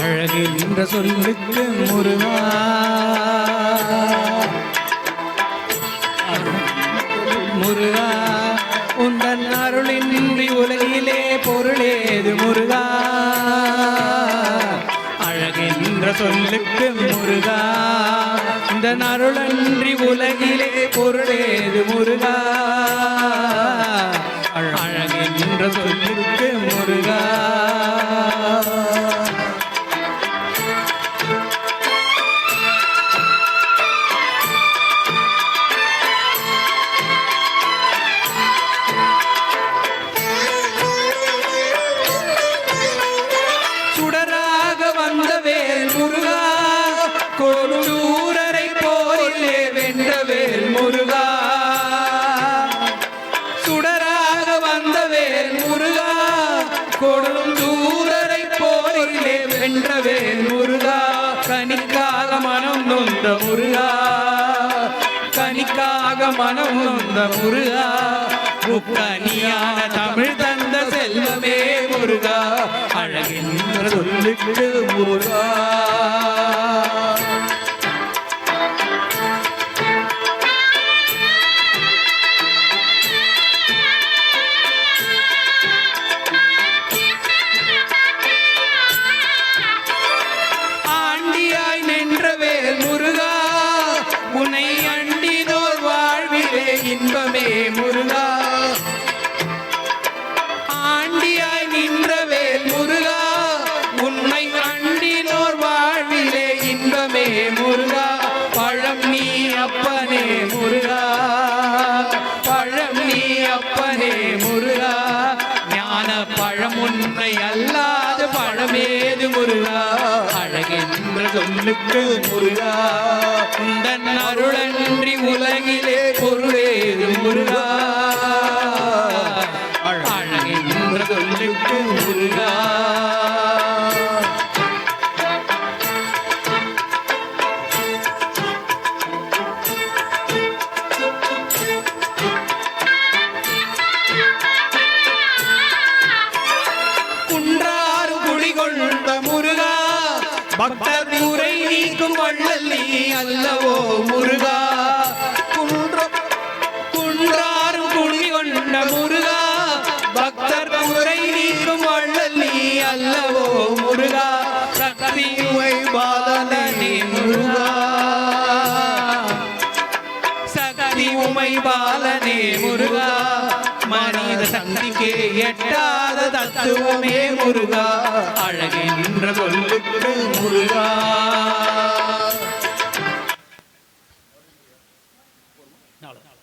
அழகின்ற சொல்லுக்கு முருகா முருகா உந்தன் அருளின்றி உலகிலே பொருளேது முருகா அழகின்ற சொல்லுக்கு முருகா உந்தன் அருளன்றி உலகிலே பொருளேது முருகா அழகின்ற சொல்லுக்கு முருகா கொடுஞ்சூரரை போரிலே வென்றவேல் முருகா சுடராக வந்தவேல் முருகா கொடுஞ்சூரரை போரிலே வென்றவேல் முருகா கனிக்காக மனம் நொந்த முருகா கனிக்காக மனம் நொந்த முருகா முக்கனியான தமிழ் தந்த செல்வமே முருகா அழகின்ற சொல்லுக்கு முருகா இன்பமே முருகா ஆண்டியாய் நின்றவேல் முருகா உன்னை அண்டினோர் வாழ்விலே இன்பமே முருகா பழம் நீ அப்பனே முருகா பழம் நீ அப்பனே முருகா ஞான பழம் உன்னை அல்லாத பழமேது முருகா அழகென்ற சொல்லுக்கு முருகா உந்தன் அருளன்றி உலகிலே பொருளேது முருகா அழகென்ற சொல்லுக்கு முருகா குன்றாறு குடிகொண்ட முருகா பக்தர் குறை நீக்கும் வள்ளல் நீ அல்லவோ முருகா குன்றாரும் குடி கொண்ட முருகா பக்தர் குறை நீக்கும் வள்ளல் நீ அல்லவோ முருகா சக்தி உமை பாலனே முருகா சக்தி உமை பாலனே முருகா மனித சக்திக்கே எட்டாத தத்துவமே முருகா அழகின்ற சொல்லுக்கு முருகா